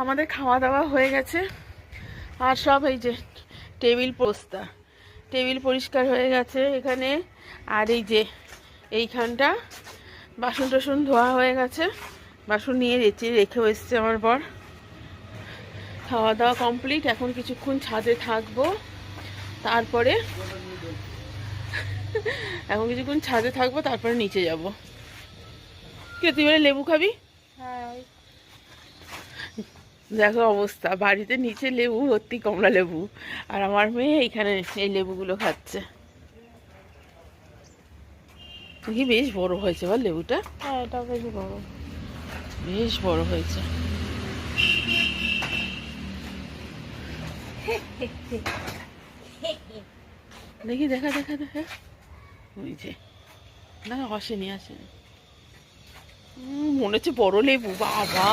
আমাদের খাওয়া দাওয়া হয়ে গেছে, আর সব এই যে টেবিল পরিষ্কার হয়ে গেছে এখানে। আর এই যে এইখানটা বাসন টাসন ধোয়া হয়ে গেছে, বাসন নিয়ে রেখেও এসছে আমার বর। খাওয়া দাওয়া কমপ্লিট। এখন কিছুক্ষণ ছাদে থাকবো, তারপরে নিচে যাব। কে তুই বলে লেবু খাবি? হ্যাঁ, দেখো অবস্থা, বাড়িতে নিচে লেবু ভর্তি, কমলা লেবু, আর আমার মেয়ে এইখানে এই লেবুগুলো খাচ্ছে। কি বেশ বড় হয়েছে বল লেবুটা? হ্যাঁ, এটা বেশ বড়। বেশ বড় হয়েছে। দেখি, দেখা দেখা দেখা, ওই যে না, আসেনি। মনে হচ্ছে বড় লেবু, বাবা।